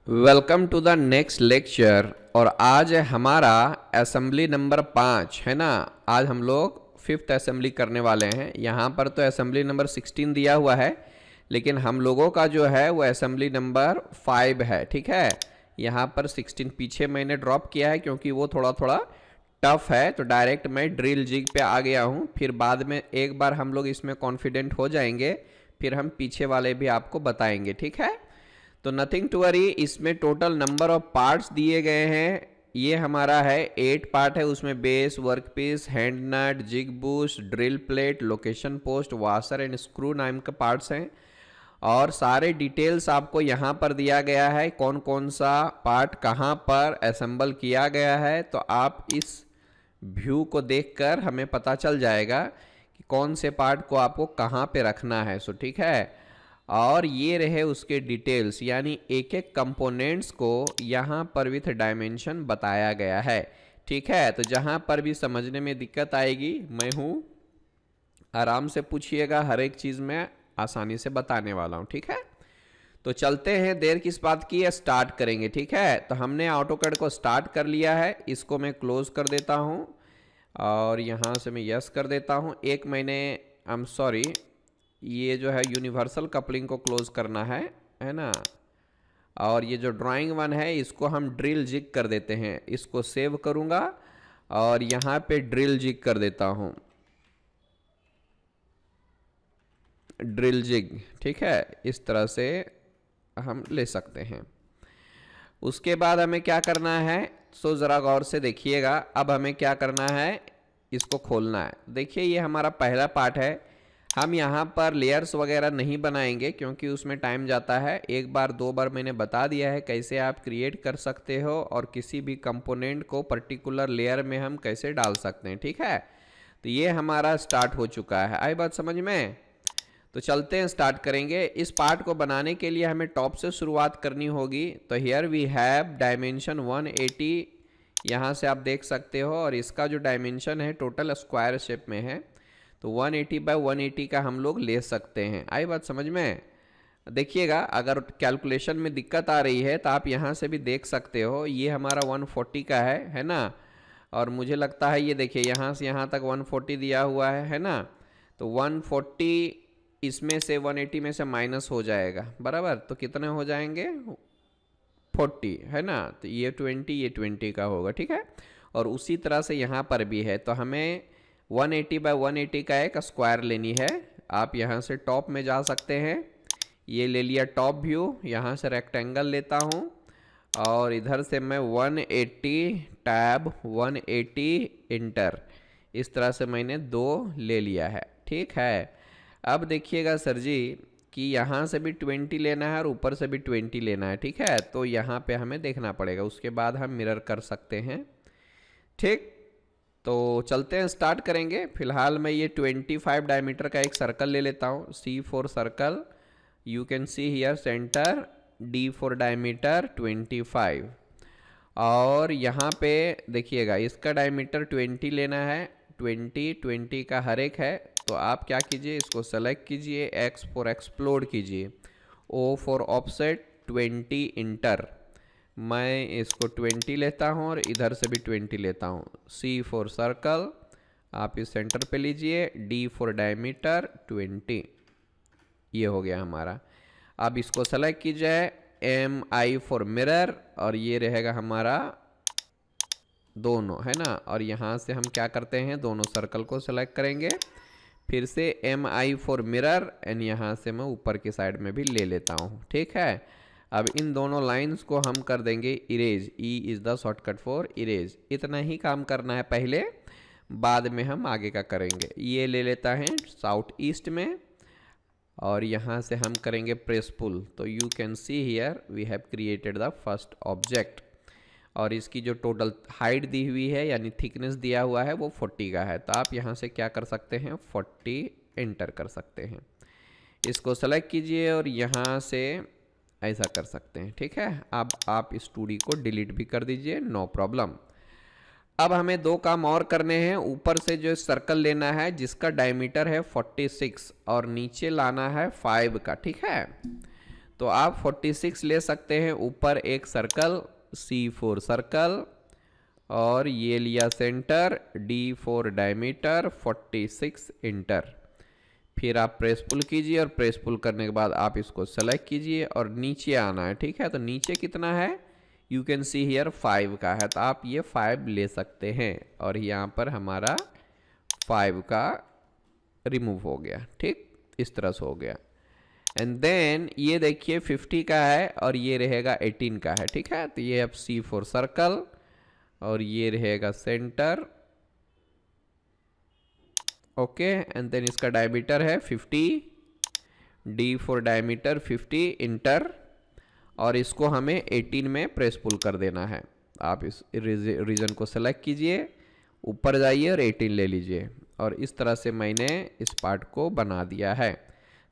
Welcome to the next lecture. और आज है हमारा असेंबली नंबर 5 है ना। आज हम लोग फिफ्थ असेंबली करने वाले हैं। यहाँ पर तो असेंबली नंबर 16 दिया हुआ है, लेकिन हम लोगों का जो है वो असेंबली नंबर 5 है। ठीक है, यहाँ पर 16 पीछे मैंने ड्रॉप किया है क्योंकि वो थोड़ा थोड़ा टफ है, तो डायरेक्ट मैं ड्रिल जिग पे आ गया हूँ। फिर बाद में एक बार हम लोग इसमें कॉन्फिडेंट हो जाएंगे, फिर हम पीछे वाले भी आपको बताएंगे। ठीक है, तो नथिंग टू वरी। इसमें टोटल नंबर ऑफ पार्ट्स दिए गए हैं। ये हमारा है 8 पार्ट है। उसमें base, workpiece, hand nut, jig boost, drill plate, location post, washer and screw नाम के पार्ट्स हैं। और सारे डिटेल्स आपको यहाँ पर दिया गया है, कौन कौन सा पार्ट कहाँ पर असेंबल किया गया है। तो आप इस व्यू को देखकर हमें पता चल जाएगा कि कौन से पार्ट को आपको कहाँ पे रखना है। सो ठीक है, और ये रहे उसके डिटेल्स, यानी एक एक कंपोनेंट्स को यहाँ पर विथ डायमेंशन बताया गया है। ठीक है, तो जहाँ पर भी समझने में दिक्कत आएगी मैं हूँ, आराम से पूछिएगा, हर एक चीज़ में आसानी से बताने वाला हूँ। ठीक है, तो चलते हैं, देर किस बात की है, स्टार्ट करेंगे। ठीक है, तो हमने ऑटोकैड को स्टार्ट कर लिया है। इसको मैं क्लोज कर देता हूँ और यहाँ से मैं यस कर देता हूँ। एक मैंने सॉरी, ये जो है यूनिवर्सल कपलिंग को क्लोज करना है ना। और ये जो ड्राइंग वन है इसको हम ड्रिल जिग कर देते हैं। इसको सेव करूँगा और यहाँ पे ड्रिल जिग कर देता हूँ, ड्रिल जिग। ठीक है, इस तरह से हम ले सकते हैं। उसके बाद हमें क्या करना है, सो ज़रा गौर से देखिएगा। अब हमें क्या करना है, इसको खोलना है। देखिए, ये हमारा पहला पार्ट है। हम यहाँ पर लेयर्स वगैरह नहीं बनाएंगे क्योंकि उसमें टाइम जाता है। एक बार दो बार मैंने बता दिया है कैसे आप क्रिएट कर सकते हो और किसी भी कंपोनेंट को पर्टिकुलर लेयर में हम कैसे डाल सकते हैं। ठीक है, तो ये हमारा स्टार्ट हो चुका है। आई बात समझ में? तो चलते हैं, स्टार्ट करेंगे। इस पार्ट को बनाने के लिए हमें टॉप से शुरुआत करनी होगी। तो हियर वी हैव डायमेंशन 180, यहाँ से आप देख सकते हो। और इसका जो डायमेंशन है टोटल स्क्वायर शेप में है, तो 180 बाय 180 का हम लोग ले सकते हैं। आई बात समझ में? देखिएगा, अगर कैलकुलेशन में दिक्कत आ रही है तो आप यहाँ से भी देख सकते हो। ये हमारा 140 का है ना। और मुझे लगता है ये देखिए, यहाँ से यहाँ तक 140 दिया हुआ है ना। तो 140 इसमें से 180 में से माइनस हो जाएगा, बराबर। तो कितने हो जाएंगे, 40 है ना। तो ये 20, ये 20 का होगा। ठीक है, और उसी तरह से यहाँ पर भी है। तो हमें 180 बाय 180 का एक स्क्वायर लेनी है। आप यहाँ से टॉप में जा सकते हैं। ये ले लिया टॉप व्यू। यहाँ से रेक्टेंगल लेता हूँ और इधर से मैं 180 टैब 180 इंटर, इस तरह से मैंने 2 ले लिया है। ठीक है, अब देखिएगा सर जी कि यहाँ से भी 20 लेना है और ऊपर से भी 20 लेना है। ठीक है, तो यहाँ पे हमें देखना पड़ेगा, उसके बाद हम मिरर कर सकते हैं। ठीक, तो चलते हैं, स्टार्ट करेंगे। फिलहाल मैं ये 25 डायमीटर का एक सर्कल ले लेता हूँ। C4 circle, you can see here centre, D for diameter 25। और यहाँ पे देखिएगा, इसका डायमीटर 20 लेना है। 20 का हर एक है। तो आप क्या कीजिए, इसको सेलेक्ट कीजिए, X फॉर एक्सप्लोड कीजिए, O फॉर ऑफसेट 20 इंटर। मैं इसको 20 लेता हूँ और इधर से भी 20 लेता हूँ। C फॉर सर्कल, आप इस सेंटर पे लीजिए, D फॉर डायमीटर 20। ये हो गया हमारा। अब इसको सेलेक्ट कीजिए, MI फॉर मिरर, और ये रहेगा हमारा दोनों, है ना। और यहाँ से हम क्या करते हैं, दोनों सर्कल को सेलेक्ट करेंगे, फिर से MI फॉर मिरर, एंड यहाँ से मैं ऊपर की साइड में भी ले लेता हूँ। ठीक है, अब इन दोनों लाइंस को हम कर देंगे erase. E is the shortcut for erase. इतना ही काम करना है पहले, बाद में हम आगे का करेंगे। ये ले लेता है साउथ ईस्ट में, और यहाँ से हम करेंगे प्रेस पुल। तो you can see here we have created the first object. और इसकी जो टोटल हाइट दी हुई है, यानी थिकनेस दिया हुआ है, वो 40 का है। तो आप यहाँ से क्या कर सकते हैं, 40 एंटर कर सकते हैं। इसको सेलेक्ट कीजिए और यहाँ से ऐसा कर सकते हैं। ठीक है, अब आप इस 2D को डिलीट भी कर दीजिए, नो प्रॉब्लम। अब हमें 2 काम और करने हैं। ऊपर से जो सर्कल लेना है जिसका डायमीटर है 46 और नीचे लाना है 5 का। ठीक है, तो आप 46 ले सकते हैं, ऊपर एक सर्कल C4 सर्कल, और ये लिया सेंटर, D4 डायमीटर, 46 इंटर। फिर आप प्रेस पुल कीजिए और प्रेस पुल करने के बाद आप इसको सेलेक्ट कीजिए और नीचे आना है। ठीक है, तो नीचे कितना है, यू कैन सी हियर 5 का है, तो आप ये 5 ले सकते हैं और यहाँ पर हमारा 5 का रिमूव हो गया। ठीक, इस तरह से हो गया। एंड देन ये देखिए 50 का है और ये रहेगा 18 का है। ठीक है, तो ये अब C4 सर्कल और ये रहेगा सेंटर। ओके, एंड देन इसका डायमीटर है 50, D4 डायमीटर 50 इंटर, और इसको हमें 18 में प्रेस पुल कर देना है। आप इस रीजन को सेलेक्ट कीजिए, ऊपर जाइए और 18 ले लीजिए, और इस तरह से मैंने इस पार्ट को बना दिया है।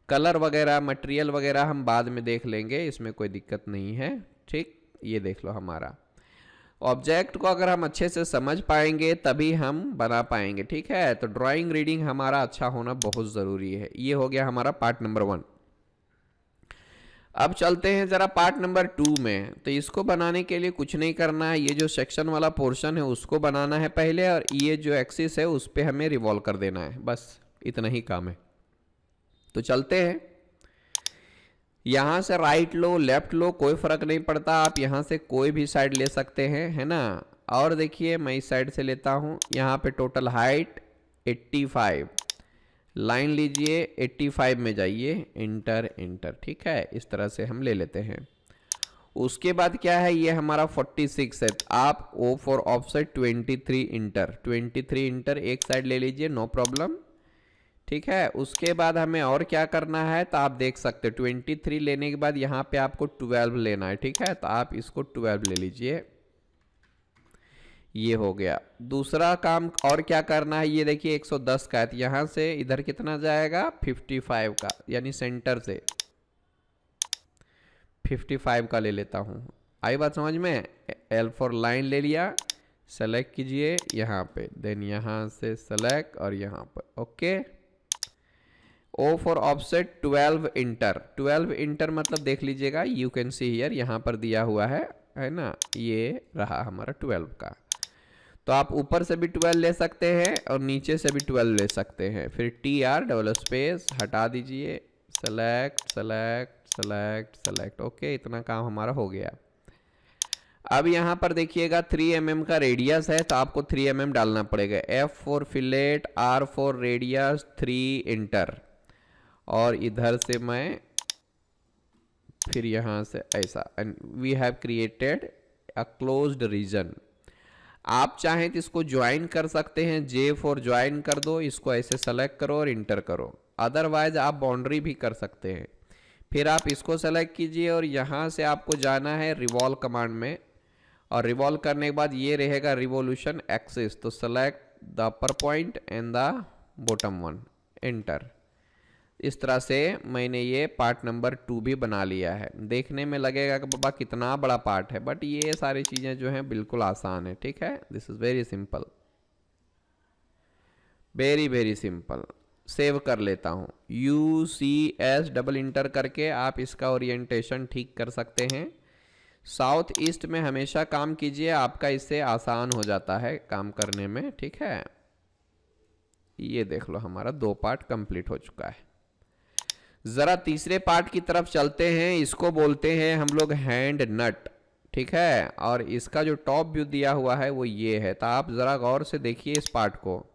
कलर वगैरह मटेरियल वगैरह हम बाद में देख लेंगे, इसमें कोई दिक्कत नहीं है। ठीक, ये देख लो हमारा ऑब्जेक्ट को अगर हम अच्छे से समझ पाएंगे तभी हम बना पाएंगे। ठीक है, तो ड्राइंग रीडिंग हमारा अच्छा होना बहुत ज़रूरी है। ये हो गया हमारा पार्ट नंबर 1। अब चलते हैं ज़रा पार्ट नंबर 2 में। तो इसको बनाने के लिए कुछ नहीं करना है, ये जो सेक्शन वाला पोर्शन है उसको बनाना है पहले, और ये जो एक्सिस है उस पर हमें रिवॉल्व कर देना है, बस इतना ही काम है। तो चलते हैं, यहाँ से राइट लो लेफ्ट लो कोई फर्क नहीं पड़ता, आप यहाँ से कोई भी साइड ले सकते हैं, है ना। और देखिए मैं इस साइड से लेता हूँ, यहाँ पे टोटल हाइट 85, लाइन लीजिए 85 में जाइए, इंटर इंटर। ठीक है, इस तरह से हम ले लेते हैं। उसके बाद क्या है, ये हमारा 46 है, आप O for offset 23 inter, 23 inter एक साइड ले लीजिए, नो प्रॉब्लम। ठीक है, उसके बाद हमें और क्या करना है, तो आप देख सकते हैं 23 लेने के बाद यहाँ पे आपको 12 लेना है। ठीक है, तो आप इसको 12 ले लीजिए, ये हो गया। दूसरा काम और क्या करना है, ये देखिए 110 का है, तो यहाँ से इधर कितना जाएगा 55 का, यानी सेंटर से 55 का ले लेता हूँ। आई बात समझ में। L फॉर लाइन ले लिया, सेलेक्ट कीजिए यहाँ पे, देन यहाँ से सेलेक्ट और यहाँ पर okay. O for offset 12 inter, 12 inter मतलब देख लीजिएगा, यू कैन सी हियर यहाँ पर दिया हुआ है ना, ये रहा हमारा 12 का। तो आप ऊपर से भी 12 ले सकते हैं और नीचे से भी 12 ले सकते हैं। फिर TR डबल स्पेस हटा दीजिए, select select select select, okay, इतना काम हमारा हो गया। अब यहाँ पर देखिएगा 3 mm का रेडियस है, तो आपको 3 mm डालना पड़ेगा। F for fillet, R for radius, 3 enter, और इधर से मैं फिर यहाँ से ऐसा, and we have created a closed region. आप चाहें तो इसको ज्वाइन कर सकते हैं, J फॉर ज्वाइन कर दो, इसको ऐसे सेलेक्ट करो और इंटर करो, अदरवाइज आप बाउंड्री भी कर सकते हैं। फिर आप इसको सेलेक्ट कीजिए और यहाँ से आपको जाना है रिवॉल्व कमांड में, और रिवॉल्व करने के बाद ये रहेगा रिवोल्यूशन एक्सिस, तो select the upper point and the bottom one, enter. इस तरह से मैंने ये पार्ट नंबर 2 भी बना लिया है। देखने में लगेगा कि बाबा कितना बड़ा पार्ट है, बट ये सारी चीज़ें जो हैं बिल्कुल आसान है। ठीक है, this is very simple, very very simple. Save कर लेता हूँ, UCS डबल इंटर करके आप इसका ओरिएंटेशन ठीक कर सकते हैं। साउथ ईस्ट में हमेशा काम कीजिए, आपका इससे आसान हो जाता है काम करने में। ठीक है, ये देख लो हमारा 2 पार्ट कंप्लीट हो चुका है। जरा तीसरे पार्ट की तरफ चलते हैं, इसको बोलते हैं हम लोग हैंड नट। ठीक है, और इसका जो टॉप व्यू दिया हुआ है वो ये है, तो आप जरा गौर से देखिए इस पार्ट को।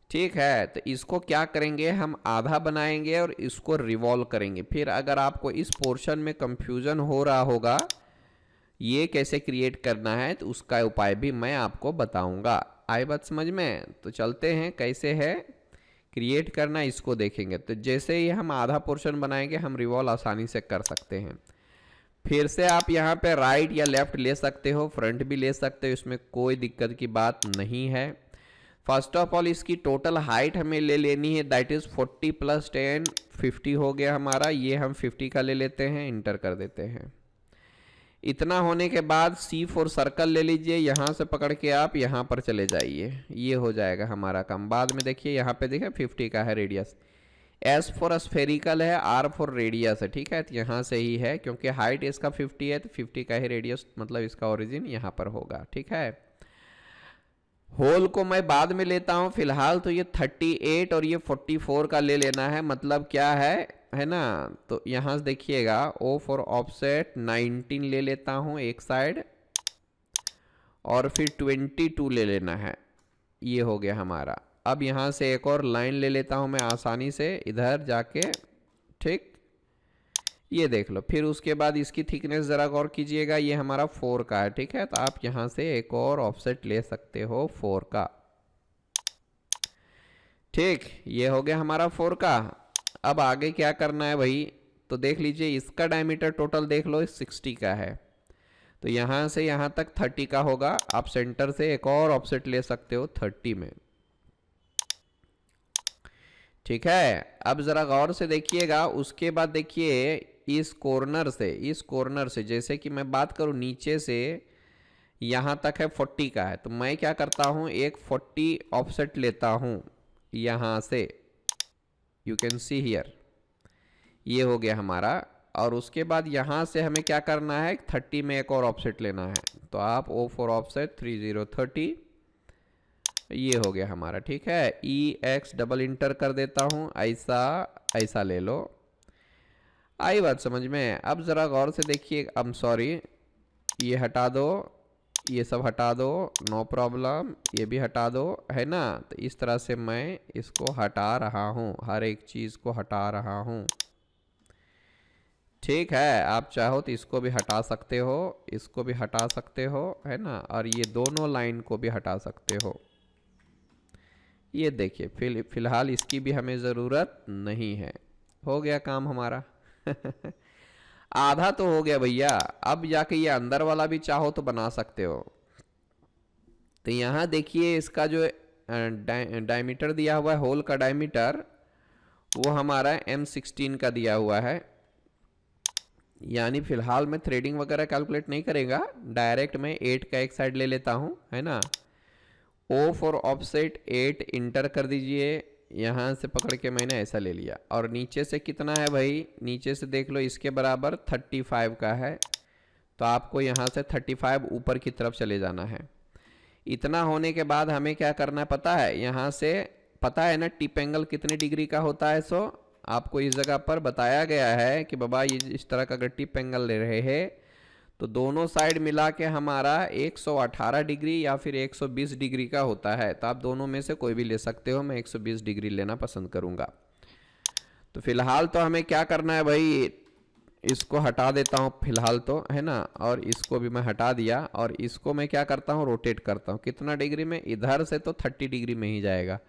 ठीक है, तो इसको क्या करेंगे, हम आधा बनाएंगे और इसको रिवॉल्व करेंगे। फिर अगर आपको इस पोर्शन में कंफ्यूजन हो रहा होगा ये कैसे क्रिएट करना है, तो उसका उपाय भी मैं आपको बताऊंगा। आई बात समझ में। तो चलते हैं कैसे है क्रिएट करना, इसको देखेंगे। तो जैसे ही हम आधा पोर्शन बनाएंगे हम रिवॉल्व आसानी से कर सकते हैं। फिर से आप यहाँ पे राइट या लेफ्ट ले सकते हो, फ्रंट भी ले सकते हो, इसमें कोई दिक्कत की बात नहीं है। फर्स्ट ऑफ ऑल इसकी टोटल हाइट हमें ले लेनी है, दैट इज 40 + 10 50 हो गया हमारा। ये हम 50 का ले लेते हैं, इंटर कर देते हैं। इतना होने के बाद C4 सर्कल ले लीजिए, यहाँ से पकड़ के आप यहाँ पर चले जाइए, ये हो जाएगा हमारा काम। बाद में देखिए यहाँ पे देखिए 50 का है रेडियस, एस फॉर स्फेरिकल है, आर फॉर रेडियस है, ठीक है। तो यहाँ से ही है, क्योंकि हाइट इसका 50 है तो 50 का ही रेडियस, मतलब इसका ओरिजिन यहाँ पर होगा, ठीक है। होल को मैं बाद में लेता हूँ, फिलहाल तो ये 38 और ये 44 का ले लेना है। मतलब क्या है ना। तो यहाँ से देखिएगा, ओ फॉर ऑफसेट 19 ले लेता हूँ एक साइड, और फिर 22 ले लेना है। ये हो गया हमारा। अब यहाँ से एक और लाइन ले लेता हूँ मैं आसानी से इधर जाके, ठीक। ये देख लो। फिर उसके बाद इसकी थिकनेस ज़रा गौर कीजिएगा, ये हमारा 4 का है, ठीक है। तो आप यहाँ से एक और ऑफसेट ले सकते हो 4 का, ठीक। ये हो गया हमारा 4 का। अब आगे क्या करना है भाई, तो देख लीजिए इसका डायमीटर टोटल देख लो 60 का है, तो यहाँ से यहाँ तक 30 का होगा। आप सेंटर से एक और ऑफसेट ले सकते हो 30 में, ठीक है। अब ज़रा गौर से देखिएगा। उसके बाद देखिए इस कॉर्नर से जैसे कि मैं बात करूं नीचे से यहाँ तक है 40 का है, तो मैं क्या करता हूँ, एक 40 ऑफसेट लेता हूँ यहाँ से। यू कैन सी हियर, ये हो गया हमारा। और उसके बाद यहाँ से हमें क्या करना है, 30 में एक और ऑफसेट लेना है। तो आप ओ फॉर ऑफसेट 30, ये हो गया हमारा, ठीक है। ई एक्स डबल इंटर कर देता हूँ, ऐसा ले लो। आई बात समझ में। अब ज़रा गौर से देखिए, अब सॉरी, ये हटा दो, ये सब हटा दो, नो प्रॉब्लम, ये भी हटा दो, है ना। तो इस तरह से मैं इसको हटा रहा हूँ, हर एक चीज़ को हटा रहा हूँ, ठीक है। आप चाहो तो इसको भी हटा सकते हो, इसको भी हटा सकते हो, है ना। और ये दोनों लाइन को भी हटा सकते हो। ये देखिए, फिलहाल इसकी भी हमें ज़रूरत नहीं है। हो गया काम हमारा। आधा तो हो गया भैया। अब जाके ये अंदर वाला भी चाहो तो बना सकते हो। तो यहाँ देखिए इसका जो डायमीटर दिया हुआ है, होल का डायमीटर, वो हमारा M16 का दिया हुआ है। यानी फिलहाल मैं थ्रेडिंग वगैरह कैलकुलेट नहीं करेगा, डायरेक्ट मैं 8 का एक साइड ले लेता हूँ, है ना। ओ फॉर ऑफसेट 8 इंटर कर दीजिए, यहाँ से पकड़ के मैंने ऐसा ले लिया। और नीचे से कितना है भाई, नीचे से देख लो, इसके बराबर 35 का है। तो आपको यहाँ से 35 ऊपर की तरफ चले जाना है। इतना होने के बाद हमें क्या करना है पता है, यहाँ से पता है ना टिप एंगल कितने डिग्री का होता है। सो आपको इस जगह पर बताया गया है कि बाबा ये इस तरह का अगर टिप एंगल ले रहे हैं तो दोनों साइड मिला के हमारा 118 डिग्री या फिर 120 डिग्री का होता है। तो आप दोनों में से कोई भी ले सकते हो, मैं 120 डिग्री लेना पसंद करूंगा। तो फिलहाल तो हमें क्या करना है भाई, इसको हटा देता हूँ फिलहाल तो, है ना। और इसको भी मैं हटा दिया, और इसको मैं क्या करता हूँ, रोटेट करता हूँ। कितना डिग्री में, इधर से तो 30 डिग्री में ही जाएगा।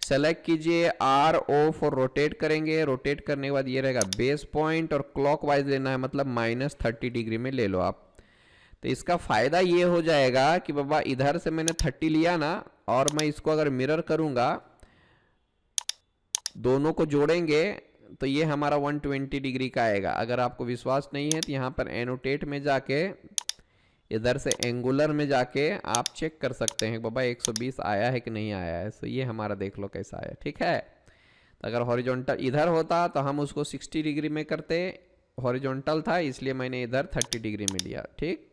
सेलेक्ट कीजिए, आर ओ फॉर रोटेट करेंगे। रोटेट करने के बाद ये रहेगा बेस पॉइंट, और क्लॉकवाइज लेना है, मतलब -30 डिग्री में ले लो आप। तो इसका फ़ायदा ये हो जाएगा कि बाबा इधर से मैंने 30 लिया ना, और मैं इसको अगर मिरर करूंगा, दोनों को जोड़ेंगे तो ये हमारा 120 डिग्री का आएगा। अगर आपको विश्वास नहीं है तो यहाँ पर एनोटेट में जाके, इधर से एंगुलर में जाके आप चेक कर सकते हैं बाबा 120 आया है कि नहीं आया है। तो ये हमारा देख लो कैसा आया, ठीक है। तो अगर हॉरिजॉन्टल इधर होता तो हम उसको 60 डिग्री में करते, हॉरिजॉन्टल था इसलिए मैंने इधर 30 डिग्री में लिया, ठीक।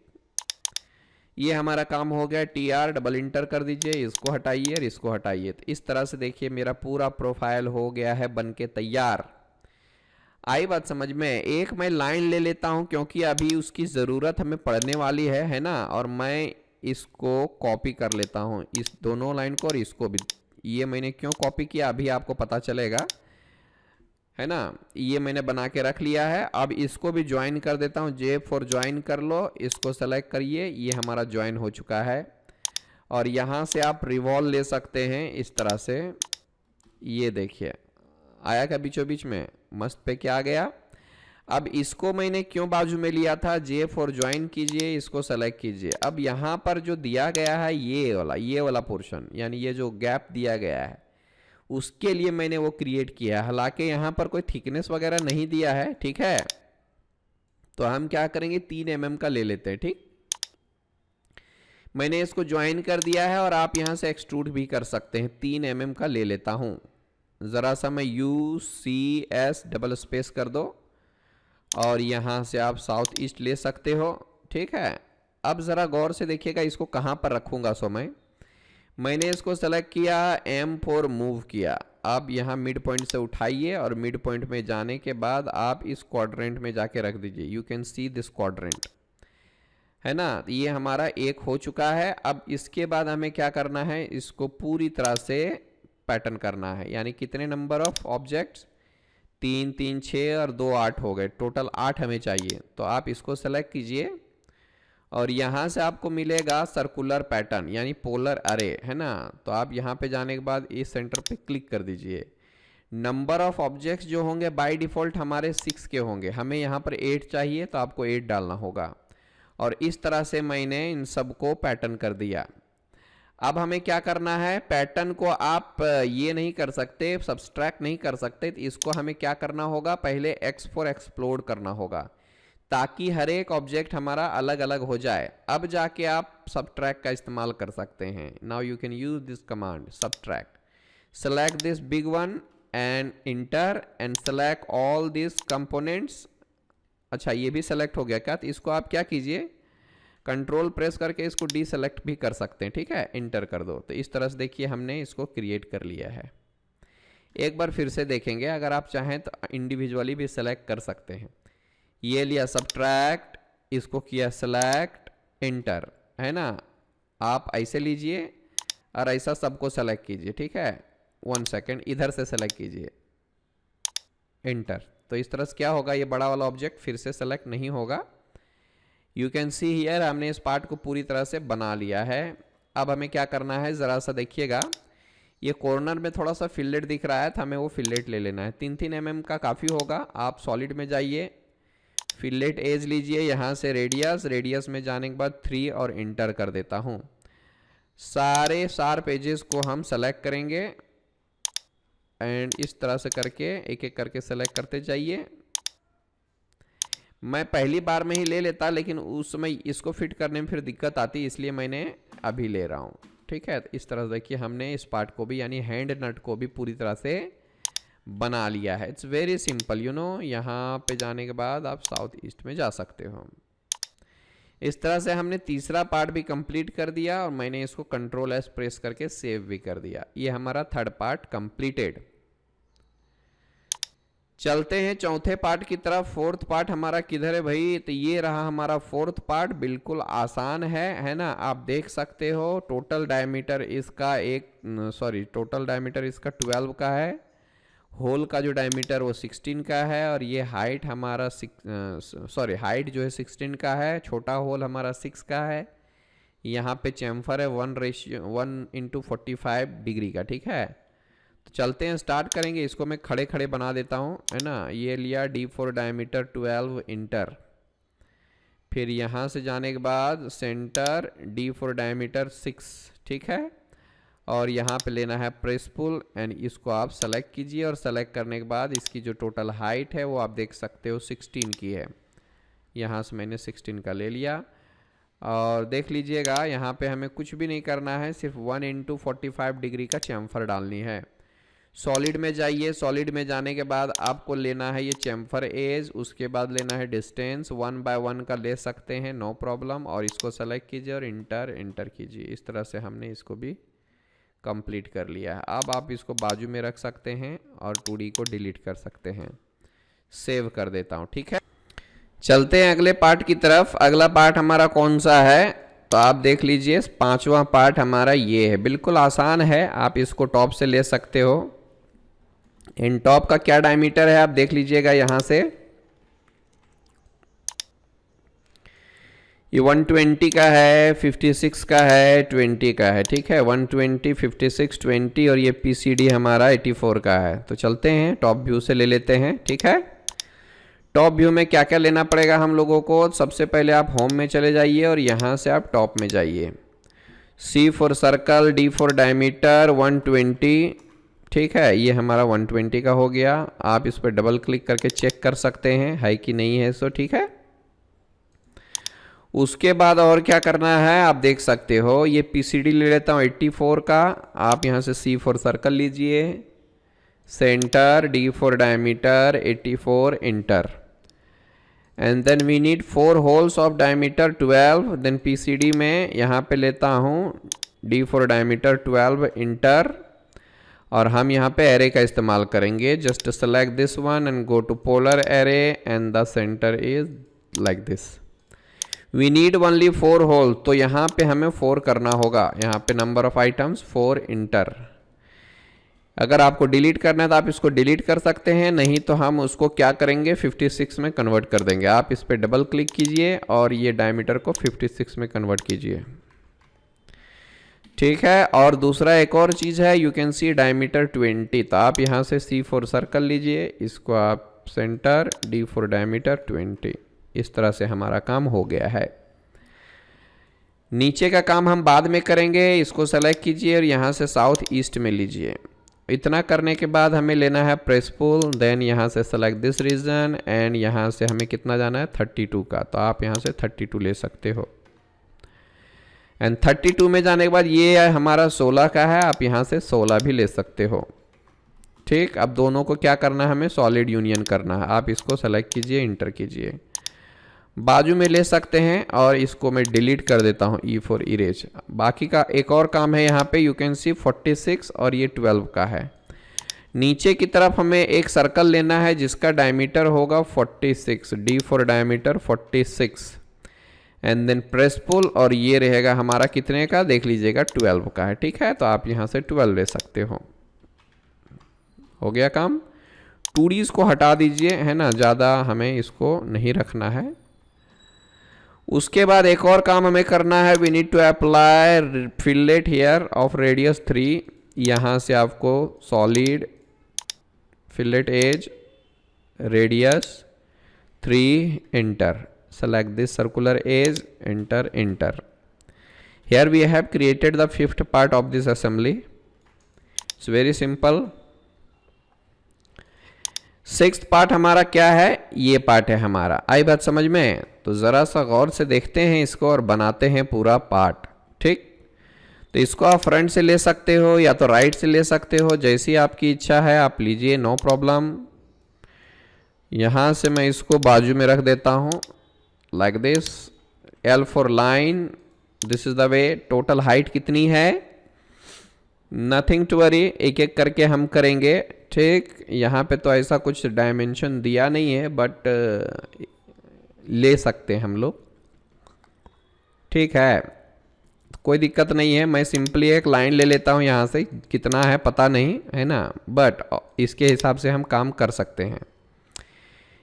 ये हमारा काम हो गया। TR डबल इंटर कर दीजिए, इसको हटाइए और इसको हटाइए। तो इस तरह से देखिए मेरा पूरा प्रोफाइल हो गया है बनके तैयार। आई बात समझ में। एक मैं लाइन ले लेता हूं क्योंकि अभी उसकी ज़रूरत हमें पड़ने वाली है ना। और मैं इसको कॉपी कर लेता हूं, इस दोनों लाइन को और इसको भी। ये मैंने क्यों कॉपी किया अभी आपको पता चलेगा, है ना। ये मैंने बना के रख लिया है। अब इसको भी ज्वाइन कर देता हूं, J फॉर ज्वाइन कर लो, इसको सेलेक्ट करिए, ये हमारा ज्वाइन हो चुका है। और यहाँ से आप रिवॉल्व ले सकते हैं इस तरह से। ये देखिए आया क्या बीचों बीच में, मस्त पे क्या आ गया। अब इसको मैंने क्यों बाजू में लिया था, J फॉर ज्वाइन कीजिए, इसको सेलेक्ट कीजिए। अब यहाँ पर जो दिया गया है ये वाला पोर्शन, यानी ये जो गैप दिया गया है उसके लिए मैंने वो क्रिएट किया। हालांकि यहाँ पर कोई थिकनेस वगैरह नहीं दिया है, ठीक है। तो हम क्या करेंगे, 3 mm का ले लेते हैं, ठीक। मैंने इसको ज्वाइन कर दिया है, और आप यहाँ से एक्सट्रूड भी कर सकते हैं। 3 mm का ले लेता हूँ, ज़रा सा मैं UCS डबल स्पेस कर दो और यहाँ से आप साउथ ईस्ट ले सकते हो। ठीक है, अब ज़रा गौर से देखिएगा इसको कहाँ पर रखूँगा। सो मैंने इसको सेलेक्ट किया, M4 मूव किया। अब यहाँ मिड पॉइंट से उठाइए और मिड पॉइंट में जाने के बाद आप इस क्वाड्रेंट में जाके रख दीजिए। You can see this quadrant, है ना। ये हमारा एक हो चुका है। अब इसके बाद हमें क्या करना है, इसको पूरी तरह से पैटर्न करना है। यानी कितने नंबर ऑफ ऑब्जेक्ट्स, 3 3 6 और 2 8 हो गए, टोटल 8 हमें चाहिए। तो आप इसको सेलेक्ट कीजिए और यहाँ से आपको मिलेगा सर्कुलर पैटर्न यानी पोलर अरे, है ना। तो आप यहाँ पे जाने के बाद इस सेंटर पे क्लिक कर दीजिए। नंबर ऑफ ऑब्जेक्ट्स जो होंगे बाय डिफ़ॉल्ट हमारे 6 के होंगे, हमें यहाँ पर 8 चाहिए तो आपको 8 डालना होगा। और इस तरह से मैंने इन सबको पैटर्न कर दिया। अब हमें क्या करना है, पैटर्न को आप ये नहीं कर सकते, सब्सट्रैक्ट नहीं कर सकते, तो इसको हमें क्या करना होगा, पहले X4 एक्सप्लोड करना होगा ताकि हर एक ऑब्जेक्ट हमारा अलग अलग हो जाए। अब जाके आप सब्ट्रैक्ट का इस्तेमाल कर सकते हैं। Now you can use this command subtract, select this big one and inter and select all this components. अच्छा, ये भी सेलेक्ट हो गया क्या, तो इसको आप क्या कीजिए, कंट्रोल प्रेस करके इसको डीसेलेक्ट भी कर सकते हैं। ठीक है, इंटर कर दो। तो इस तरह से देखिए हमने इसको क्रिएट कर लिया है। एक बार फिर से देखेंगे, अगर आप चाहें तो इंडिविजुअली भी सेलेक्ट कर सकते हैं। ये लिया सब्ट्रैक्ट, इसको किया सेलेक्ट, इंटर, है ना। आप ऐसे लीजिए और ऐसा सबको सेलेक्ट कीजिए। ठीक है, 1 सेकेंड, इधर से सेलेक्ट कीजिए, इंटर। तो इस तरह से क्या होगा, ये बड़ा वाला ऑब्जेक्ट फिर से सेलेक्ट नहीं होगा। यू कैन सी हियर हमने इस पार्ट को पूरी तरह से बना लिया है। अब हमें क्या करना है, ज़रा सा देखिएगा, ये कॉर्नर में थोड़ा सा फिलेट दिख रहा है तो हमें वो फिलेट ले लेना है। 3-3 mm का काफ़ी होगा। आप सॉलिड में जाइए, फिलेट एज लीजिए, यहाँ से रेडियस में जाने के बाद 3 और इंटर कर देता हूँ। सारे शार्प एजेस को हम सेलेक्ट करेंगे एंड इस तरह से करके एक एक करके सेलेक्ट करते जाइए। मैं पहली बार में ही ले लेता, लेकिन उस समय इसको फिट करने में फिर दिक्कत आती, इसलिए मैंने अभी ले रहा हूँ। ठीक है, इस तरह से देखिए हमने इस पार्ट को भी यानी हैंड नट को भी पूरी तरह से बना लिया है। It's very simple, you know. यहाँ पे जाने के बाद आप साउथ ईस्ट में जा सकते हो। इस तरह से हमने तीसरा पार्ट भी कंप्लीट कर दिया और मैंने इसको कंट्रोल एस प्रेस करके सेव भी कर दिया। ये हमारा थर्ड पार्ट कंप्लीटेड। चलते हैं चौथे पार्ट की तरफ। फोर्थ पार्ट हमारा किधर है भाई, तो ये रहा हमारा फोर्थ पार्ट। बिल्कुल आसान है ना। आप देख सकते हो टोटल डायमीटर इसका टोटल डायमीटर इसका 12 का है। होल का जो डायमीटर वो 16 का है और ये हाइट हमारा हाइट जो है 16 का है। छोटा होल हमारा 6 का है। यहाँ पे चैम्फर है 1:45 डिग्री का। ठीक है, तो चलते हैं, स्टार्ट करेंगे। इसको मैं खड़े खड़े बना देता हूँ, है ना। ये लिया D4 डायमीटर 12, इंटर। फिर यहाँ से जाने के बाद सेंटर D4 डायमीटर 6। ठीक है, और यहाँ पे लेना है प्रेस पुल एंड इसको आप सेलेक्ट कीजिए और सेलेक्ट करने के बाद इसकी जो टोटल हाइट है वो आप देख सकते हो 16 की है। यहाँ से मैंने 16 का ले लिया और देख लीजिएगा यहाँ पे हमें कुछ भी नहीं करना है, सिर्फ 1:45 डिग्री का चैम्फर डालनी है। सॉलिड में जाइए, सॉलिड में जाने के बाद आपको लेना है ये चैम्फर एज, उसके बाद लेना है डिस्टेंस। 1 by 1 का ले सकते हैं, नो प्रॉब्लम। और इसको सेलेक्ट कीजिए और इंटर कीजिए। इस तरह से हमने इसको भी कंप्लीट कर लिया है। अब आप इसको बाजू में रख सकते हैं और 2D को डिलीट कर सकते हैं। सेव कर देता हूँ। ठीक है, चलते हैं अगले पार्ट की तरफ। अगला पार्ट हमारा कौन सा है, तो आप देख लीजिए 5वां पार्ट हमारा ये है। बिल्कुल आसान है, आप इसको टॉप से ले सकते हो। इन टॉप का क्या डायमीटर है आप देख लीजिएगा यहाँ से, ये 120 का है, 56 का है, 20 का है। ठीक है, 120, 56, 20 और ये PCD हमारा 84 का है। तो चलते हैं टॉप व्यू से ले लेते हैं। ठीक है, टॉप व्यू में क्या क्या लेना पड़ेगा हम लोगों को। सबसे पहले आप होम में चले जाइए और यहाँ से आप टॉप में जाइए। C for circle, D for diameter 120। ठीक है, ये हमारा 120 का हो गया। आप इस पर डबल क्लिक करके चेक कर सकते हैं है कि नहीं है। सो ठीक है, उसके बाद और क्या करना है आप देख सकते हो। ये PCD ले लेता हूँ 84 का। आप यहाँ से C फॉर सर्कल लीजिए, center, D for diameter 84, enter. And then we need 4 holes of diameter 12. then PCD में यहाँ पे लेता हूँ D for diameter 12, enter. और हम यहाँ पे array का इस्तेमाल करेंगे. just select this one and go to polar array and the center is like this. we need only 4 holes. तो यहाँ पे हमें 4 करना होगा. यहाँ पे number of items 4, enter. अगर आपको डिलीट करना है तो आप इसको डिलीट कर सकते हैं, नहीं तो हम उसको क्या करेंगे 56 में कन्वर्ट कर देंगे. आप इस पर डबल क्लिक कीजिए और ये डायमीटर को 56 में कन्वर्ट कीजिए. ठीक है. और दूसरा एक और चीज़ है, यू कैन सी डायमीटर 20. तो आप यहाँ से C4 सर्कल लीजिए, इसको आप सेंटर, D फॉर डायमीटर 20. इस तरह से हमारा काम हो गया है. नीचे का काम हम बाद में करेंगे. इसको सेलेक्ट कीजिए और यहाँ से साउथ ईस्ट में लीजिए. इतना करने के बाद हमें लेना है प्रेस पुल. देन यहाँ से सेलेक्ट दिस रीजन एंड यहाँ से हमें कितना जाना है 32 का. तो आप यहाँ से 32 ले सकते हो. एंड 32 में जाने के बाद ये हमारा 16 का है, आप यहाँ से 16 भी ले सकते हो. ठीक. अब दोनों को क्या करना है, हमें सॉलिड यूनियन करना है. आप इसको सेलेक्ट कीजिए, इंटर कीजिए. बाजू में ले सकते हैं और इसको मैं डिलीट कर देता हूँ E फॉर इरेज. बाकी का एक और काम है यहाँ पे, यू कैन सी 46 और ये 12 का है. नीचे की तरफ हमें एक सर्कल लेना है जिसका डायमीटर होगा 46, D for diameter 46. And then press pull और ये रहेगा हमारा कितने का देख लीजिएगा 12 का है. ठीक है. तो आप यहाँ से 12 ले सकते हो. गया काम. 2Ds को हटा दीजिए, है ना, ज़्यादा हमें इसको नहीं रखना है. उसके बाद एक और काम हमें करना है, we need to apply fillet here of radius 3. यहाँ से आपको solid fillet edge radius 3, enter. select this circular edge, enter, enter. Here we have created the 5th part of this assembly. It's very simple. 6th part हमारा क्या है, ये part है हमारा. आई बात समझ में? तो ज़रा सा गौर से देखते हैं इसको और बनाते हैं पूरा पार्ट. ठीक. तो इसको आप फ्रंट से ले सकते हो या तो राइट से ले सकते हो, जैसी आपकी इच्छा है आप लीजिए, नो प्रॉब्लम. यहाँ से मैं इसको बाजू में रख देता हूँ like this. L for line. This is the way. Total height कितनी है, नथिंग टू वरी, एक एक करके हम करेंगे. ठीक. यहाँ पे तो ऐसा कुछ डायमेंशन दिया नहीं है, बट ले सकते हैं हम लोग. ठीक है. कोई दिक्कत नहीं है. मैं सिंपली एक लाइन ले लेता हूँ यहाँ से, कितना है पता नहीं है ना, बट इसके हिसाब से हम काम कर सकते हैं.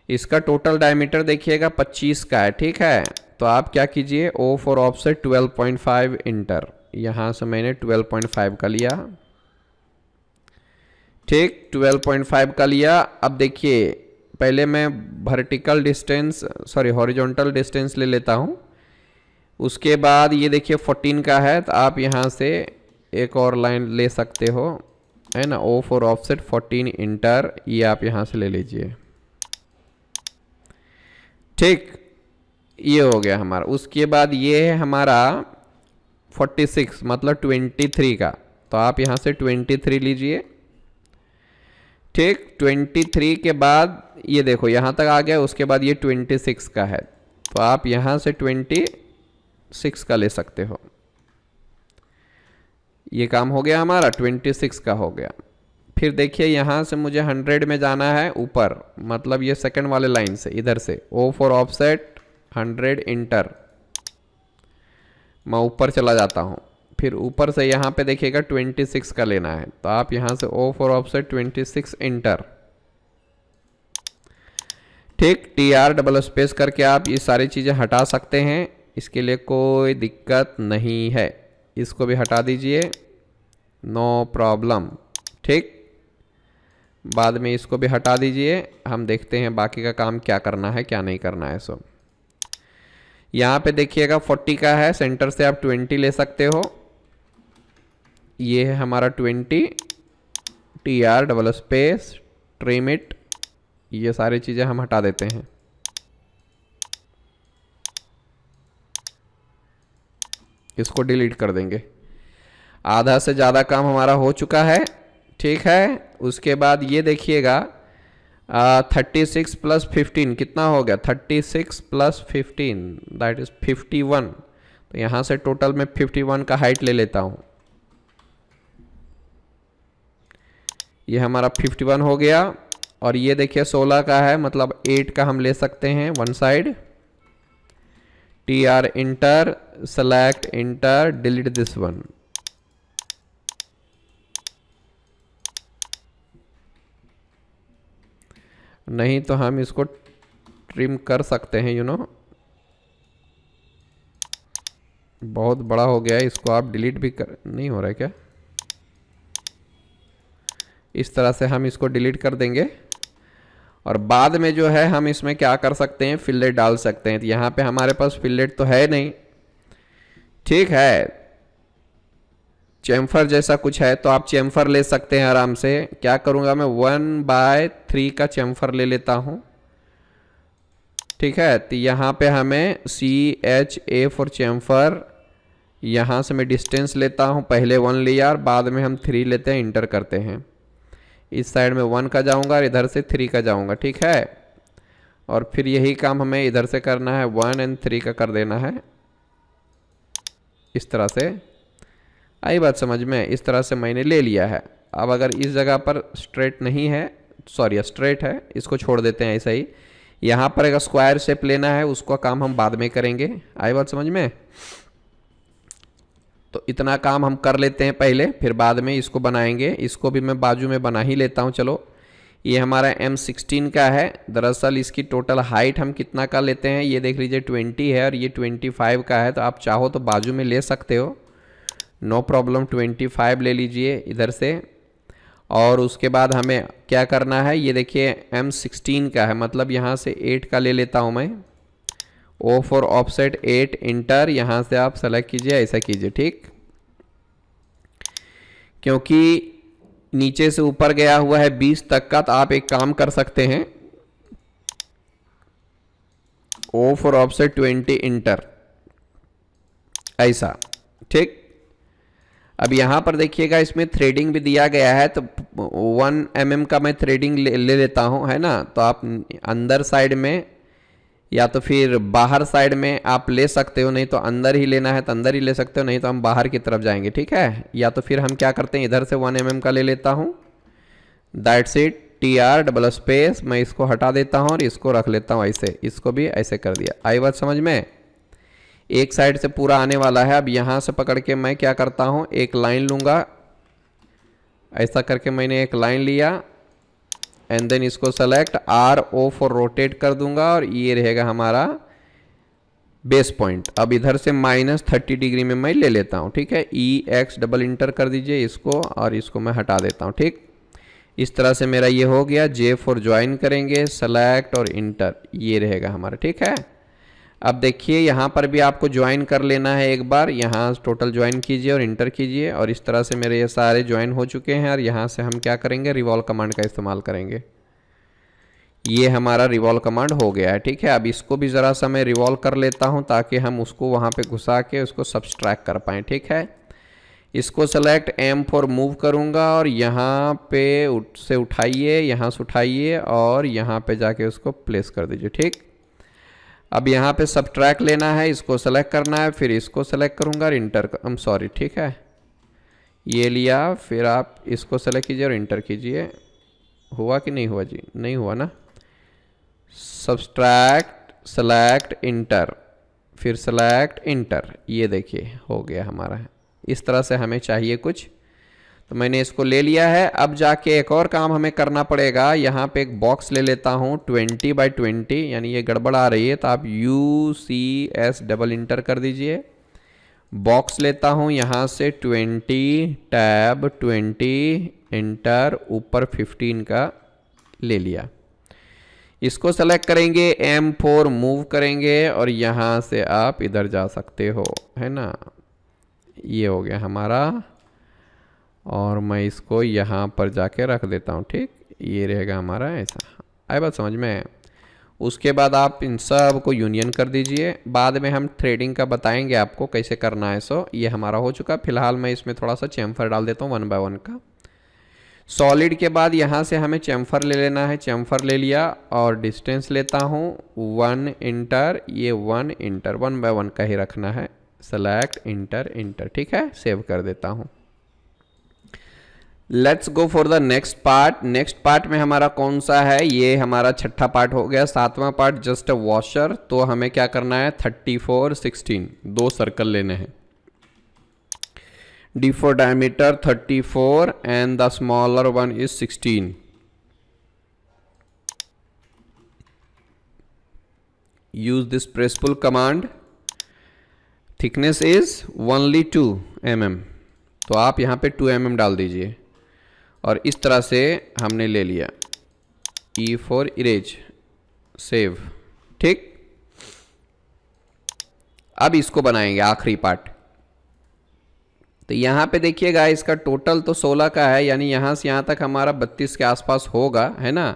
इसका टोटल डायमीटर देखिएगा 25 का है. ठीक है. तो आप क्या कीजिए, O फॉर ऑफसेट 12.5, इंटर. यहाँ से मैंने 12.5 का लिया. ठीक. 12.5 का लिया. अब देखिए पहले मैं वर्टिकल डिस्टेंस हॉरिजॉन्टल डिस्टेंस ले लेता हूँ. उसके बाद ये देखिए 14 का है, तो आप यहाँ से एक और लाइन ले सकते हो, है ना. O for offset 14, inter. ये आप यहाँ से ले लीजिए. ठीक. ये हो गया हमारा. उसके बाद ये है हमारा 46 मतलब 23 का, तो आप यहाँ से 23 लीजिए. ठीक. 23 के बाद ये देखो यहाँ तक आ गया. उसके बाद ये 26 का है, तो आप यहाँ से 26 का ले सकते हो. ये काम हो गया हमारा, 26 का हो गया. फिर देखिए यहाँ से मुझे 100 में जाना है ऊपर, मतलब ये सेकंड वाले लाइन से इधर से. O for offset 100, inter. मैं ऊपर चला जाता हूँ. फिर ऊपर से यहाँ पे देखिएगा 26 का लेना है, तो आप यहाँ से O फॉर ऑफसेट 26, इंटर. ठीक. TR डबल स्पेस करके आप ये सारी चीज़ें हटा सकते हैं, इसके लिए कोई दिक्कत नहीं है. इसको भी हटा दीजिए, नो प्रॉब्लम. ठीक. बाद में इसको भी हटा दीजिए. हम देखते हैं बाकी का काम क्या करना है क्या नहीं करना है. सो यहाँ पे देखिएगा 40 का है, सेंटर से आप 20 ले सकते हो. ये है हमारा 20. TR double space trim it. ये सारी चीज़ें हम हटा देते हैं. इसको डिलीट कर देंगे. आधा से ज़्यादा काम हमारा हो चुका है. ठीक है. उसके बाद ये देखिएगा 36 प्लस 15 कितना हो गया, 36 प्लस 15 दैट इज 51। तो यहाँ से टोटल में 51 का हाइट ले लेता हूँ। ये हमारा 51 हो गया। और ये देखिए 16 का है, मतलब 8 का हम ले सकते हैं one side. TR inter, select inter, delete this one. नहीं तो हम इसको ट्रिम कर सकते हैं, यू नो। बहुत बड़ा हो गया है, इसको आप डिलीट भी कर, नहीं हो रहा है क्या? इस तरह से हम इसको डिलीट कर देंगे। और बाद में जो है हम इसमें क्या कर सकते हैं, फिलेट डाल सकते हैं। तो यहाँ पे हमारे पास फिलेट तो है नहीं, ठीक है। चैम्फर जैसा कुछ है तो आप चैम्फर ले सकते हैं आराम से। क्या करूँगा मैं, 1/3 का चैम्फर ले लेता हूँ, ठीक है। तो यहाँ पे हमें CHA फॉर चैम्फर, यहाँ से मैं डिस्टेंस लेता हूँ, पहले 1 लिया, बाद में हम 3 लेते हैं, इंटर करते हैं। इस साइड में 1 का जाऊँगा और इधर से 3 का जाऊँगा, ठीक है। और फिर यही काम हमें इधर से करना है, 1 और 3 का कर देना है। इस तरह से आई बात समझ में? इस तरह से मैंने ले लिया है। अब अगर इस जगह पर स्ट्रेट नहीं है, सॉरी स्ट्रेट है, इसको छोड़ देते हैं ऐसा ही। यहाँ पर एक स्क्वायर शेप लेना है, उसका काम हम बाद में करेंगे। आई बात समझ में? तो इतना काम हम कर लेते हैं पहले, फिर बाद में इसको बनाएंगे। इसको भी मैं बाजू में बना ही लेता हूँ। चलो, ये हमारा M16 का है। दरअसल इसकी टोटल हाइट हम कितना का लेते हैं, ये देख लीजिए 20 है और ये 25 का है। तो आप चाहो तो बाजू में ले सकते हो, नो प्रॉब्लम। 25 ले लीजिए इधर से। और उसके बाद हमें क्या करना है, ये देखिए M16 का है, मतलब यहाँ से 8 का ले लेता हूँ मैं। O फॉर ऑफसेट 8, इंटर, यहाँ से आप सेलेक्ट कीजिए, ऐसा कीजिए, ठीक। क्योंकि नीचे से ऊपर गया हुआ है 20 तक का, तो आप एक काम कर सकते हैं, O फॉर ऑफसेट 20, इंटर, ऐसा, ठीक। अब यहाँ पर देखिएगा इसमें थ्रेडिंग भी दिया गया है, तो 1 mm का मैं थ्रेडिंग ले लेता हूँ, है ना। तो आप अंदर साइड में या तो फिर बाहर साइड में आप ले सकते हो, नहीं तो अंदर ही लेना है तो अंदर ही ले सकते हो, नहीं तो हम बाहर की तरफ जाएंगे, ठीक है। या तो फिर हम क्या करते हैं, इधर से 1 mm का ले लेता हूँ, that's it. TR double space, मैं इसको हटा देता हूँ और इसको रख लेता हूँ ऐसे, इसको भी ऐसे कर दिया। आई बात समझ में? एक साइड से पूरा आने वाला है। अब यहाँ से पकड़ के मैं क्या करता हूँ, एक लाइन लूँगा, ऐसा करके मैंने एक लाइन लिया, एंड देन इसको सेलेक्ट, RO फॉर रोटेट कर दूंगा और ये रहेगा हमारा बेस पॉइंट। अब इधर से -30 डिग्री में मैं ले लेता हूँ, ठीक है। EX डबल इंटर कर दीजिए इसको, और इसको मैं हटा देता हूँ, ठीक। इस तरह से मेरा ये हो गया। J फॉर ज्वाइन करेंगे, सेलेक्ट और इंटर, ये रहेगा हमारा, ठीक है। अब देखिए यहाँ पर भी आपको ज्वाइन कर लेना है एक बार, यहाँ टोटल ज्वाइन कीजिए और इंटर कीजिए, और इस तरह से मेरे ये सारे ज्वाइन हो चुके हैं। और यहाँ से हम क्या करेंगे, रिवॉल्व कमांड का इस्तेमाल करेंगे। ये हमारा रिवॉल्व कमांड हो गया है, ठीक है। अब इसको भी ज़रा सा मैं रिवॉल्व कर लेता हूँ, ताकि हम उसको वहाँ पे घुसा के उसको सब्सट्रैक्ट कर पाएँ, ठीक है। इसको सेलेक्ट, M फॉर मूव करूँगा और यहाँ पे से उठाइए, यहाँ से उठाइए और यहाँ पे जाके उसको प्लेस कर दीजिए, ठीक। अब यहाँ पे सब्ट्रैक्ट लेना है, इसको सेलेक्ट करना है, फिर इसको सेलेक्ट करूँगा और इंटर, सॉरी, ठीक है। ये लिया, फिर आप इसको सेलेक्ट कीजिए और इंटर कीजिए। हुआ कि नहीं हुआ जी? नहीं हुआ ना। सब्ट्रैक्ट, सेलेक्ट, इंटर, फिर सेलेक्ट, इंटर, ये देखिए हो गया हमारा। इस तरह से हमें चाहिए कुछ, तो मैंने इसको ले लिया है। अब जाके एक और काम हमें करना पड़ेगा। यहाँ पे एक बॉक्स ले लेता हूँ 20x20, यानी ये गड़बड़ आ रही है, तो आप UCS डबल इंटर कर दीजिए। बॉक्स लेता हूँ यहाँ से 20, टैब 20, इंटर, ऊपर 15 का ले लिया। इसको सेलेक्ट करेंगे, M4 मूव करेंगे और यहाँ से आप इधर जा सकते हो, है ना। ये हो गया हमारा, और मैं इसको यहाँ पर जाके रख देता हूँ, ठीक। ये रहेगा हमारा ऐसा। आई बात समझ में? उसके बाद आप इन सब को यूनियन कर दीजिए। बाद में हम थ्रेडिंग का बताएंगे आपको कैसे करना है। सो ये हमारा हो चुका। फिलहाल मैं इसमें थोड़ा सा चैम्फर डाल देता हूँ 1 by 1 का। सॉलिड के बाद यहाँ से हमें चैम्फर ले लेना है, चैम्फर ले लिया और डिस्टेंस लेता हूँ 1 इंटर, ये 1 इंटर, 1 बाय 1 का ही रखना है, सेलेक्ट इंटर इंटर, ठीक है, सेव कर देता हूँ। Let's go for the next part. Next part में हमारा कौन सा है, ये हमारा छठा पार्ट हो गया। सातवां पार्ट जस्ट अ वॉशर, तो हमें क्या करना है 34 16 दो सर्कल लेने हैं। D for diameter 34 and the smaller one is 16. Use this press pull command. Thickness is only 2 mm. तो आप यहाँ पे 2 mm डाल दीजिए और इस तरह से हमने ले लिया। E for erase, सेव, ठीक। अब इसको बनाएंगे आखिरी पार्ट। तो यहाँ पे देखिएगा इसका टोटल तो 16 का है, यानी यहाँ से यहाँ तक हमारा 32 के आसपास होगा, है ना।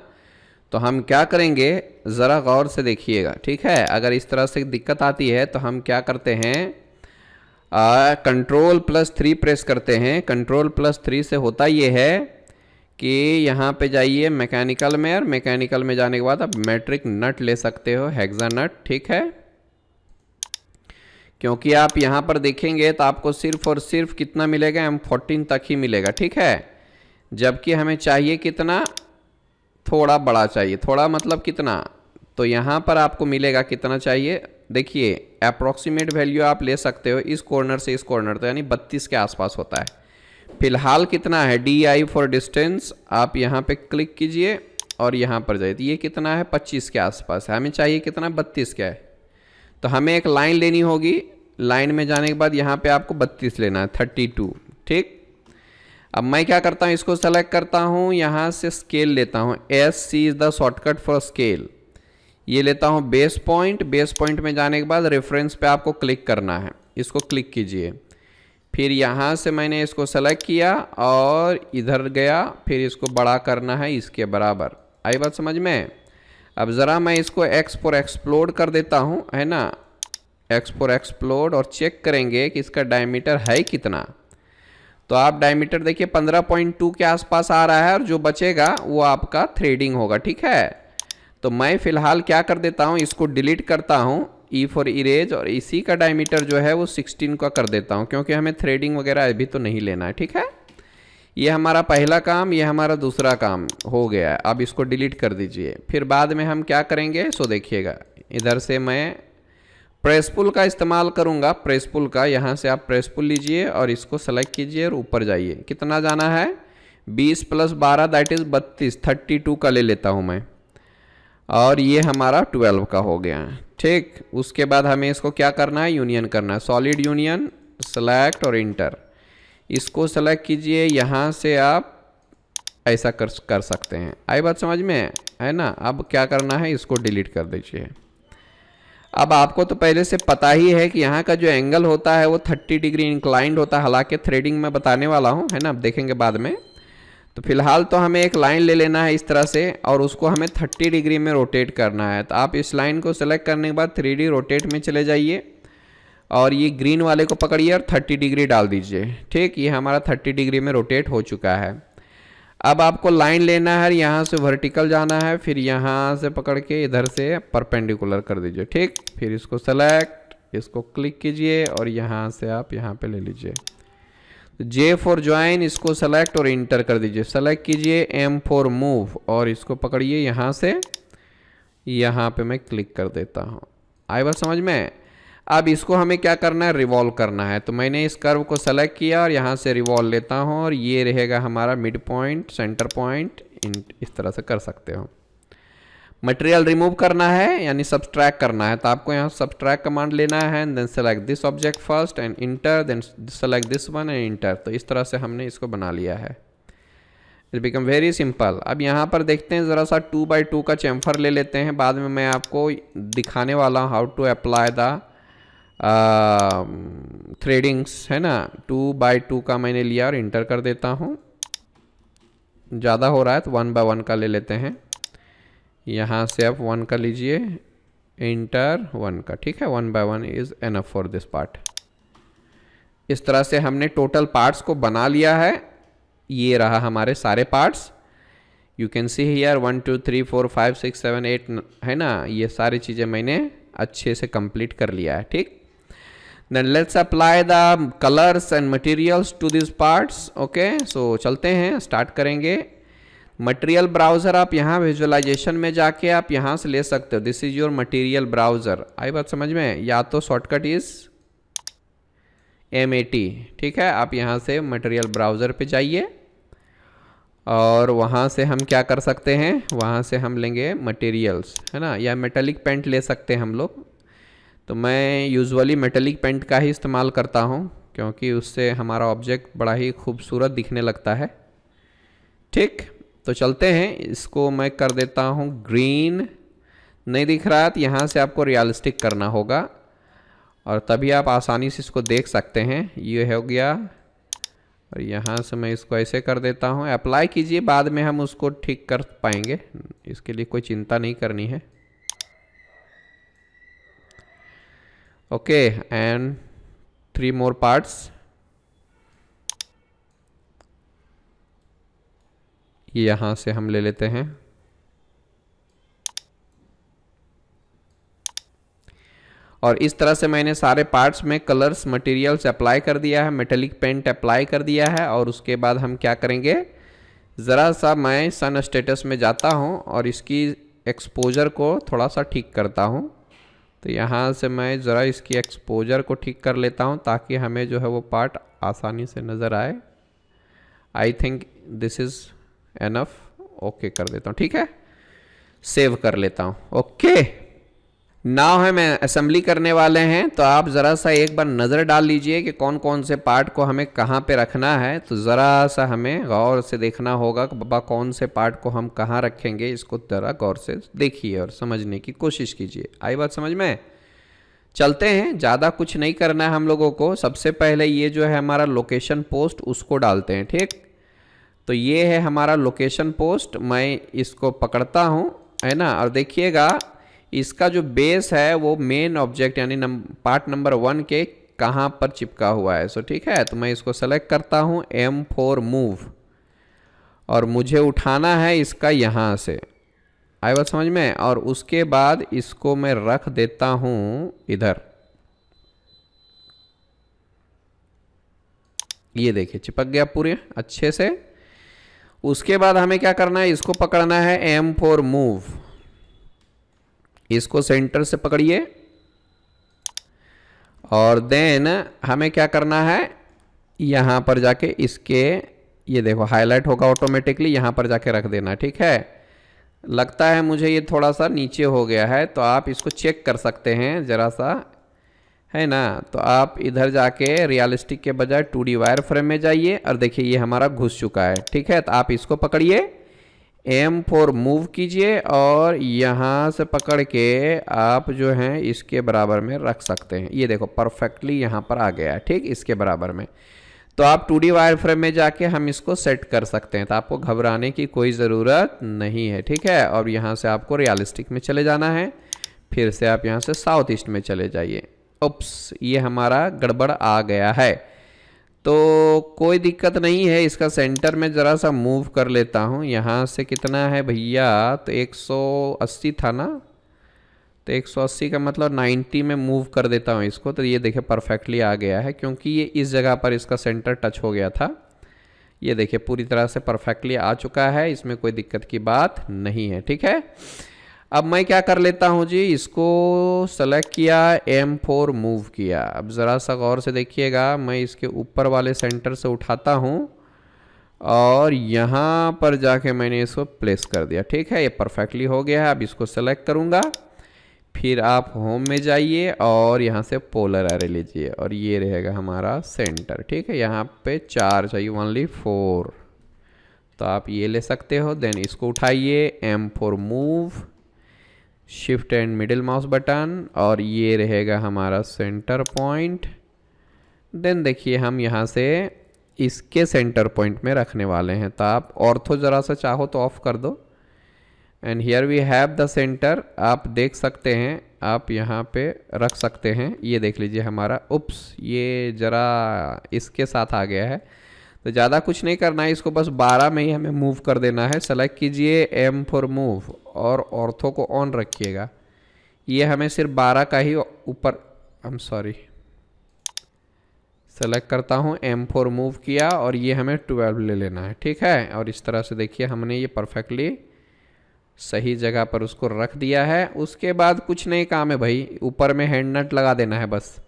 तो हम क्या करेंगे ज़रा गौर से देखिएगा, ठीक है। अगर इस तरह से दिक्कत आती है तो हम क्या करते हैं, Ctrl+3 प्रेस करते हैं। Ctrl+3 से होता ये है कि यहाँ पे जाइए मैकेनिकल में, और मैकेनिकल में जाने के बाद आप मैट्रिक नट ले सकते हो, हेक्सा नट, ठीक है। क्योंकि आप यहाँ पर देखेंगे तो आपको सिर्फ और सिर्फ कितना मिलेगा, M14 तक ही मिलेगा, ठीक है। जबकि हमें चाहिए कितना, थोड़ा बड़ा चाहिए, थोड़ा मतलब कितना, तो यहाँ पर आपको मिलेगा कितना चाहिए, देखिए अप्रॉक्सीमेट वैल्यू आप ले सकते हो इस कॉर्नर से इस कॉर्नर, तो यानी 32 के आसपास होता है। फिलहाल कितना है, DI फॉर डिस्टेंस, आप यहाँ पे क्लिक कीजिए और यहाँ पर जाइए, तो ये कितना है 25 के आसपास है। हमें चाहिए कितना, 32 का है। तो हमें एक लाइन लेनी होगी, लाइन में जाने के बाद यहाँ पे आपको 32 लेना है, 32, ठीक। अब मैं क्या करता हूँ, इसको सेलेक्ट करता हूँ, यहाँ से स्केल लेता हूँ, SC is the shortcut for scale. ये लेता हूँ बेस पॉइंट, बेस पॉइंट में जाने के बाद रेफरेंस पे आपको क्लिक करना है, इसको क्लिक कीजिए। फिर यहाँ से मैंने इसको सेलेक्ट किया और इधर गया, फिर इसको बड़ा करना है इसके बराबर। आई बात समझ में। अब ज़रा मैं इसको X फॉर एक्सप्लोड कर देता हूँ, है ना, X फॉर एक्सप्लोड, और चेक करेंगे कि इसका डायमीटर है कितना। तो आप डायमीटर देखिए 15.2 के आसपास आ रहा है, और जो बचेगा वो आपका थ्रेडिंग होगा, ठीक है। तो मैं फ़िलहाल क्या कर देता हूँ, इसको डिलीट करता हूँ, E फॉर इरेज, और इसी का डायमीटर जो है वो 16 का कर देता हूँ, क्योंकि हमें थ्रेडिंग वगैरह अभी तो नहीं लेना है, ठीक है। ये हमारा पहला काम, ये हमारा दूसरा काम हो गया है। अब इसको डिलीट कर दीजिए। फिर बाद में हम क्या करेंगे, सो देखिएगा, इधर से मैं प्रेस पुल का इस्तेमाल करूँगा, प्रेस पुल का। यहाँ से आप प्रेस पुल लीजिए और इसको सेलेक्ट कीजिए और ऊपर जाइए। कितना जाना है, 20 + 12 दैट इज़ 32, 32 का ले लेता हूँ मैं, और ये हमारा 12 का हो गया, ठीक। उसके बाद हमें इसको क्या करना है, यूनियन करना है, सॉलिड यूनियन, सेलेक्ट और इंटर। इसको सेलेक्ट कीजिए, यहाँ से आप ऐसा कर सकते हैं। आई बात समझ में, है ना। अब क्या करना है, इसको डिलीट कर दीजिए। अब आपको तो पहले से पता ही है कि यहाँ का जो एंगल होता है वो 30 डिग्री इंक्लाइंड होता है, हालांकि थ्रेडिंग में बताने वाला हूँ, है ना, अब देखेंगे बाद में। तो फिलहाल तो हमें एक लाइन ले लेना है इस तरह से, और उसको हमें 30 डिग्री में रोटेट करना है। तो आप इस लाइन को सेलेक्ट करने के बाद 3D रोटेट में चले जाइए और ये ग्रीन वाले को पकड़िए और 30 डिग्री डाल दीजिए, ठीक। ये हमारा 30 डिग्री में रोटेट हो चुका है। अब आपको लाइन लेना है, यहाँ से वर्टिकल जाना है, फिर यहाँ से पकड़ के इधर से परपेंडिकुलर कर दीजिए, ठीक। फिर इसको सेलेक्ट, इसको क्लिक कीजिए और यहाँ से आप यहाँ पे ले लीजिए। J फॉर ज्वाइन, इसको सेलेक्ट और इंटर कर दीजिए। सेलेक्ट कीजिए, M फॉर मूव, और इसको पकड़िए यहाँ से, यहाँ पे मैं क्लिक कर देता हूँ। आई बात समझ में। अब इसको हमें क्या करना है, रिवॉल्व करना है। तो मैंने इस कर्व को सेलेक्ट किया और यहाँ से रिवॉल्व लेता हूँ, और ये रहेगा हमारा मिड पॉइंट, सेंटर पॉइंट, इस तरह से कर सकते हो। मटेरियल रिमूव करना है यानी सब्सट्रैक्ट करना है, तो आपको यहाँ सब्सट्रैक्ट कमांड लेना है, and then select this object first and enter, then select this one and enter. तो इस तरह से हमने इसको बना लिया है। It become very simple. अब यहाँ पर देखते हैं, ज़रा सा 2x2 का चैम्फर ले लेते हैं, बाद में मैं आपको दिखाने वाला हूँ हाउ टू अप्लाई द थ्रेडिंग्स, है ना। 2x2 का मैंने लिया और इंटर कर देता हूँ। ज़्यादा हो रहा है तो 1x1 का ले लेते हैं। यहाँ से आप 1 का लीजिए, इंटर 1 का, ठीक है। 1x1 is enough for this part. इस तरह से हमने टोटल पार्ट्स को बना लिया है। ये रहा हमारे सारे parts. You can see here 1 2 3 4 5 6 7 8 है ना, ये सारी चीज़ें मैंने अच्छे से कंप्लीट कर लिया है। ठीक, then let's apply the colours and materials to this parts. Okay, so चलते हैं, स्टार्ट करेंगे। मटेरियल ब्राउज़र आप यहाँ विजुअलाइजेशन में जाके आप यहाँ से ले सकते हो। This is your material browser. आई बात समझ में? या तो शॉर्टकट इज़ MAT। ठीक है, आप यहाँ से मटेरियल ब्राउज़र पे जाइए और वहाँ से हम क्या कर सकते हैं, वहाँ से हम लेंगे मटेरियल्स, है ना, या मेटेलिक पेंट ले सकते हैं हम लोग। तो मैं यूजुअली मेटेलिक पेंट का ही इस्तेमाल करता हूँ क्योंकि उससे हमारा ऑब्जेक्ट बड़ा ही खूबसूरत दिखने लगता है। ठीक, तो चलते हैं, इसको मैं कर देता हूँ ग्रीन। नहीं दिख रहा है तो यहाँ से आपको रियलिस्टिक करना होगा और तभी आप आसानी से इसको देख सकते हैं। ये हो गया और यहाँ से मैं इसको ऐसे कर देता हूँ। अप्लाई कीजिए, बाद में हम उसको ठीक कर पाएंगे, इसके लिए कोई चिंता नहीं करनी है। Okay, and 3 more parts. ये यहाँ से हम ले लेते हैं और इस तरह से मैंने सारे पार्ट्स में कलर्स मटेरियल्स अप्लाई कर दिया है, मेटेलिक पेंट अप्लाई कर दिया है। और उसके बाद हम क्या करेंगे, ज़रा सा मैं सन स्टेटस में जाता हूँ और इसकी एक्सपोजर को थोड़ा सा ठीक करता हूँ। तो यहाँ से मैं ज़रा इसकी एक्सपोजर को ठीक कर लेता हूँ ताकि हमें जो है वो पार्ट आसानी से नज़र आए। I think this is enough. Okay कर देता हूँ, ठीक है, सेव कर लेता हूँ। ओके, नाउ है मैं असेंबली करने वाले हैं, तो आप ज़रा सा एक बार नज़र डाल लीजिए कि कौन कौन से पार्ट को हमें कहाँ पे रखना है। तो ज़रा सा हमें गौर से देखना होगा कि बाबा कौन से पार्ट को हम कहाँ रखेंगे। इसको ज़रा गौर से देखिए और समझने की कोशिश कीजिए। आई बात समझ में? चलते हैं, ज़्यादा कुछ नहीं करना है हम लोगों को। सबसे पहले ये जो है हमारा लोकेशन पोस्ट, उसको डालते हैं। ठीक, तो ये है हमारा लोकेशन पोस्ट। मैं इसको पकड़ता हूँ, है ना, और देखिएगा इसका जो बेस है वो मेन ऑब्जेक्ट यानी पार्ट नंबर 1 के कहाँ पर चिपका हुआ है। सो ठीक है, तो मैं इसको सेलेक्ट करता हूँ M4 मूव और मुझे उठाना है इसका यहाँ से। आई बात समझ में? और उसके बाद इसको मैं रख देता हूँ इधर। ये देखिए चिपक गया पूरे अच्छे से। उसके बाद हमें क्या करना है, इसको पकड़ना है M4 मूव। इसको सेंटर से पकड़िए और देन हमें क्या करना है, यहाँ पर जाके इसके, ये देखो हाईलाइट होगा ऑटोमेटिकली, यहाँ पर जाके रख देना। ठीक है, लगता है मुझे ये थोड़ा सा नीचे हो गया है, तो आप इसको चेक कर सकते हैं ज़रा सा, है ना। तो आप इधर जाके रियलिस्टिक के बजाय 2D वायर फ्रेम में जाइए और देखिए ये हमारा घुस चुका है। ठीक है, तो आप इसको पकड़िए, M4 मूव कीजिए और यहाँ से पकड़ के आप जो हैं इसके बराबर में रख सकते हैं। ये देखो परफेक्टली यहाँ पर आ गया है। ठीक, इसके बराबर में। तो आप 2D वायर फ्रेम में जाके हम इसको सेट कर सकते हैं, तो आपको घबराने की कोई ज़रूरत नहीं है। ठीक है, और यहाँ से आपको रियलिस्टिक में चले जाना है, फिर से आप यहाँ से साउथ ईस्ट में चले जाइए। उप्स, ये हमारा गड़बड़ आ गया है, तो कोई दिक्कत नहीं है। इसका सेंटर में ज़रा सा मूव कर लेता हूँ। यहाँ से कितना है भैया, तो 180 था ना, तो 180 का मतलब 90 में मूव कर देता हूँ इसको। तो ये देखिए परफेक्टली आ गया है क्योंकि ये इस जगह पर इसका सेंटर टच हो गया था। ये देखिए पूरी तरह से परफेक्टली आ चुका है, इसमें कोई दिक्कत की बात नहीं है। ठीक है, अब मैं क्या कर लेता हूँ जी, इसको सेलेक्ट किया, M4 मूव किया। अब ज़रा सा गौर से देखिएगा, मैं इसके ऊपर वाले सेंटर से उठाता हूँ और यहाँ पर जाके मैंने इसको प्लेस कर दिया। ठीक है, ये परफेक्टली हो गया है। अब इसको सेलेक्ट करूँगा, फिर आप होम में जाइए और यहाँ से पोलर एरे लीजिए और ये रहेगा हमारा सेंटर। ठीक है, यहाँ पे 4 चाहिए, ओनली 4, तो आप ये ले सकते हो। देन इसको उठाइए, M4 move, shift and middle mouse button और ये रहेगा हमारा सेंटर पॉइंट। देन देखिए हम यहाँ से इसके सेंटर पॉइंट में रखने वाले हैं, तो आप ऑर्थो ज़रा सा चाहो तो ऑफ कर दो। And here we have the centre, आप देख सकते हैं, आप यहाँ पे रख सकते हैं। ये देख लीजिए हमारा, उप्स, ये ज़रा इसके साथ आ गया है, तो ज़्यादा कुछ नहीं करना है, इसको बस 12 में ही हमें मूव कर देना है। सेलेक्ट कीजिए M फॉर मूव और ऑर्थो को ऑन रखिएगा। ये हमें सिर्फ 12 का ही ऊपर, सेलेक्ट करता हूँ, M फॉर मूव किया और ये हमें 12 ले लेना है, ठीक है। और इस तरह से देखिए हमने ये परफेक्टली सही जगह पर उसको रख दिया है। उसके बाद कुछ नहीं काम है भाई, ऊपर में हैंड नट लगा देना है बस।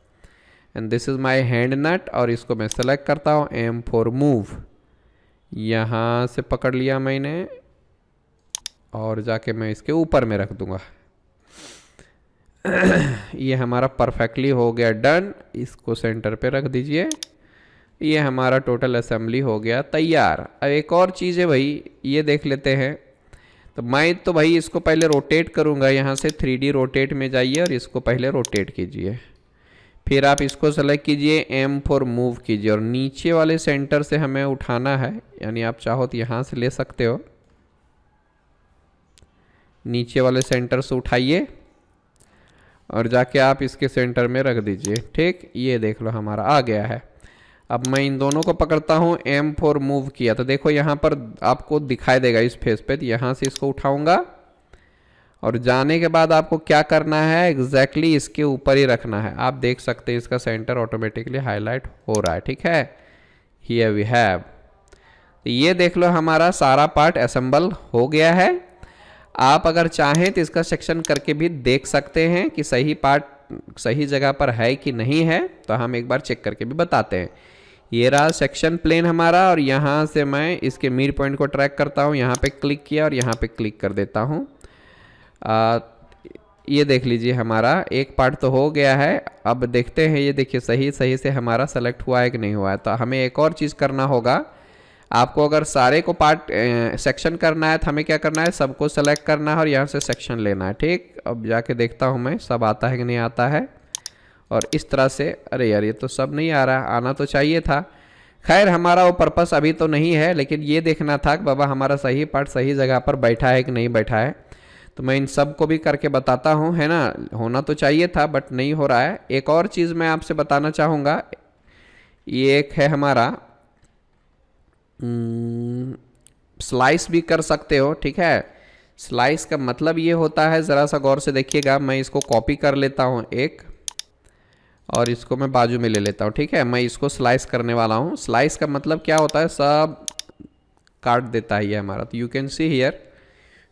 And this is my hand nut और इसको मैं सेलेक्ट करता हूँ, M फॉर मूव, यहाँ से पकड़ लिया मैंने और जाके मैं इसके ऊपर में रख दूँगा। ये हमारा परफेक्टली हो गया डन। इसको सेंटर पे रख दीजिए। ये हमारा टोटल असेंबली हो गया तैयार। अब एक और चीज़ है भाई, ये देख लेते हैं। तो मैं तो भाई इसको पहले रोटेट करूँगा, यहाँ से 3D रोटेट में जाइए और इसको पहले रोटेट कीजिए। फिर आप इसको सेलेक्ट कीजिए, M फॉर मूव कीजिए और नीचे वाले सेंटर से हमें उठाना है, यानी आप चाहो तो यहाँ से ले सकते हो। नीचे वाले सेंटर से उठाइए और जाके आप इसके सेंटर में रख दीजिए, ठीक। ये देख लो हमारा आ गया है। अब मैं इन दोनों को पकड़ता हूँ, M फॉर मूव किया तो देखो यहाँ पर आपको दिखाई देगा इस फेस पे। तो यहाँ से इसको उठाऊंगा और जाने के बाद आपको क्या करना है, एग्जैक्टली इसके ऊपर ही रखना है। आप देख सकते हैं इसका सेंटर ऑटोमेटिकली हाईलाइट हो रहा है, ठीक है। Here we have. तो ये देख लो हमारा सारा पार्ट असेंबल हो गया है। आप अगर चाहें तो इसका सेक्शन करके भी देख सकते हैं कि सही पार्ट सही जगह पर है कि नहीं है। तो हम एक बार चेक करके भी बताते हैं। ये रहा सेक्शन प्लेन हमारा और यहाँ से मैं इसके मिड पॉइंट को ट्रैक करता हूँ। यहाँ पे क्लिक किया और यहाँ पे क्लिक कर देता हूँ। ये देख लीजिए हमारा एक पार्ट तो हो गया है। अब देखते हैं, ये देखिए सही से हमारा सेलेक्ट हुआ है कि नहीं हुआ है। तो हमें एक और चीज़ करना होगा। आपको अगर सारे को पार्ट सेक्शन करना है तो हमें क्या करना है, सबको सेलेक्ट करना है और यहाँ से सेक्शन लेना है, ठीक। अब जाके देखता हूँ मैं सब आता है कि नहीं आता है। और इस तरह से, अरे यार ये तो सब नहीं आ रहा, आना तो चाहिए था। खैर हमारा वो पर्पस अभी तो नहीं है, लेकिन ये देखना था कि बाबा हमारा सही पार्ट सही जगह पर बैठा है कि नहीं बैठा है। तो मैं इन सब को भी करके बताता हूँ, है ना। होना तो चाहिए था बट नहीं हो रहा है। एक और चीज़ मैं आपसे बताना चाहूँगा, ये एक है हमारा स्लाइस भी कर सकते हो, ठीक है। स्लाइस का मतलब ये होता है, ज़रा सा गौर से देखिएगा। मैं इसको कॉपी कर लेता हूँ एक और इसको मैं बाजू में ले लेता हूँ, ठीक है। मैं इसको स्लाइस करने वाला हूँ। स्लाइस का मतलब क्या होता है, सब काट देता है ये हमारा। तो you can see here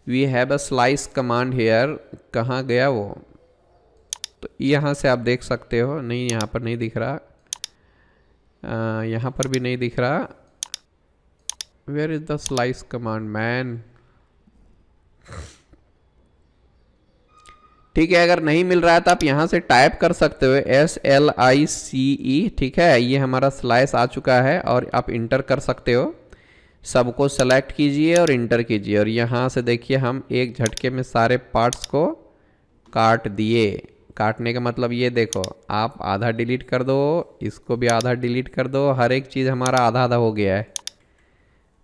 we have a slice command here. कहाँ गया वो, तो यहाँ से आप देख सकते हो। नहीं यहाँ पर नहीं दिख रहा, यहाँ पर भी नहीं दिख रहा। Where is the slice command man, ठीक है। अगर नहीं मिल रहा है तो आप यहाँ से टाइप कर सकते हो SLICE, ठीक है। ये हमारा स्लाइस आ चुका है और आप इंटर कर सकते हो। सबको सेलेक्ट कीजिए और इंटर कीजिए और यहाँ से देखिए हम एक झटके में सारे पार्ट्स को काट दिए। काटने का मतलब ये देखो, आप आधा डिलीट कर दो, इसको भी आधा डिलीट कर दो, हर एक चीज़ हमारा आधा आधा हो गया है,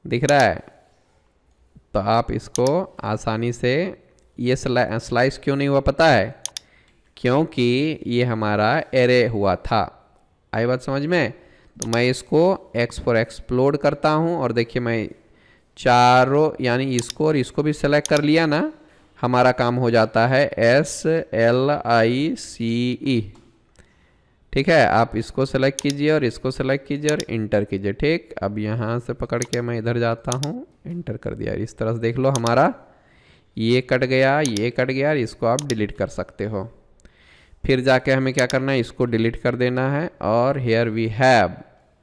दिख रहा है। तो आप इसको आसानी से, ये स्लाइस क्यों नहीं हुआ पता है, क्योंकि ये हमारा एरे हुआ था। आई बात समझ में। तो मैं इसको X फॉर एक्सप्लोड करता हूँ और देखिए मैं चारों यानी इसको और इसको भी सेलेक्ट कर लिया ना, हमारा काम हो जाता है SLICE, ठीक है। आप इसको सेलेक्ट कीजिए और इसको सेलेक्ट कीजिए और इंटर कीजिए, ठीक। अब यहाँ से पकड़ के मैं इधर जाता हूँ, इंटर कर दिया। इस तरह से देख लो हमारा ये कट गया, ये कट गया। इसको आप डिलीट कर सकते हो। फिर जाके हमें क्या करना है, इसको डिलीट कर देना है और हेयर वी हैव,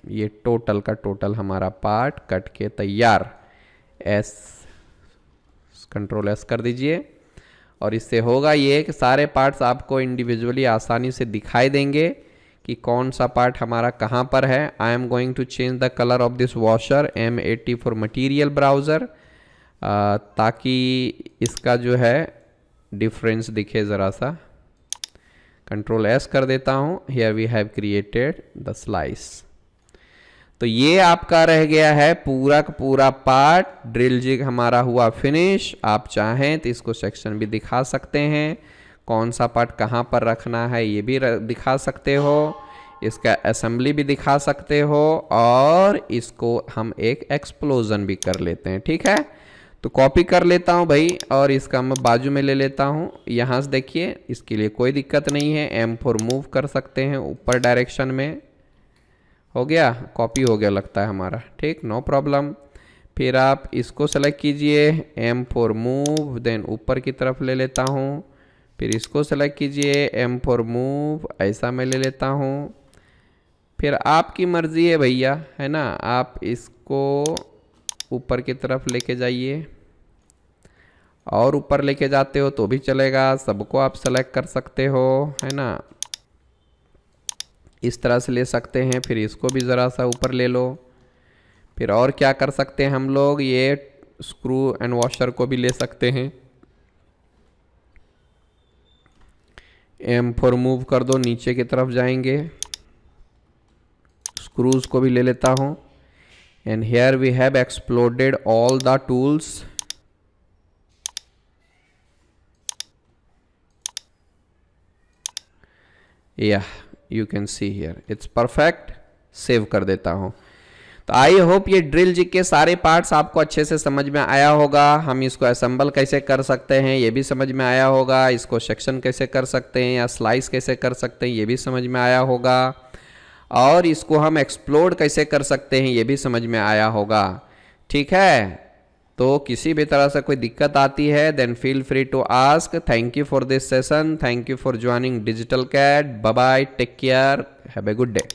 ये टोटल का टोटल हमारा पार्ट कट के तैयार। कंट्रोल S कर दीजिए और इससे होगा ये कि सारे पार्ट्स आपको इंडिविजुअली आसानी से दिखाई देंगे कि कौन सा पार्ट हमारा कहाँ पर है। I am going to change the colour of this washer, M80 for material browser, ताकि इसका जो है डिफरेंस दिखे ज़रा सा। कंट्रोल S कर देता हूँ। Here we have created the slice. तो ये आपका रह गया है पूरा का पूरा पार्ट। ड्रिल जिग हमारा हुआ फिनिश। आप चाहें तो इसको सेक्शन भी दिखा सकते हैं, कौन सा पार्ट कहाँ पर रखना है ये भी दिखा सकते हो। इसका असेंबली भी दिखा सकते हो और इसको हम एक एक्सप्लोजन भी कर लेते हैं। ठीक है, तो कॉपी कर लेता हूं भाई और इसका मैं बाजू में ले लेता हूं। यहाँ से देखिए इसके लिए कोई दिक्कत नहीं है, M4 मूव कर सकते हैं ऊपर डायरेक्शन में। हो गया, कॉपी हो गया लगता है हमारा। ठीक, नो प्रॉब्लम। फिर आप इसको सेलेक्ट कीजिए, M4 मूव, देन ऊपर की तरफ ले लेता हूँ। फिर इसको सेलेक्ट कीजिए, M4 मूव, ऐसा मैं ले लेता हूँ। फिर आपकी मर्ज़ी है भैया, है ना, आप इसको ऊपर की तरफ लेके जाइए और ऊपर लेके जाते हो तो भी चलेगा, सबको आप सेलेक्ट कर सकते हो, है ना, इस तरह से ले सकते हैं। फिर इसको भी ज़रा सा ऊपर ले लो। फिर और क्या कर सकते हैं हम लोग, ये स्क्रू एंड वॉशर को भी ले सकते हैं। M4 मूव कर दो, नीचे की तरफ जाएंगे, स्क्रूज को भी ले लेता हूँ। And here we have exploded all the tools. या you can see here it's perfect. Save कर देता हूँ। तो आई होप ये ड्रिल जिग के सारे पार्ट्स आपको अच्छे से समझ में आया होगा। हम इसको असेंबल कैसे कर सकते हैं ये भी समझ में आया होगा, इसको सेक्शन कैसे कर सकते हैं या स्लाइस कैसे कर सकते हैं ये भी समझ में आया होगा, और इसको हम एक्सप्लोड कैसे कर सकते हैं ये भी समझ में आया होगा। ठीक है, तो किसी भी तरह से कोई दिक्कत आती है then feel free to ask. Thank you for this session, thank you for joining digital CAD. Bye bye, take care, have a good day.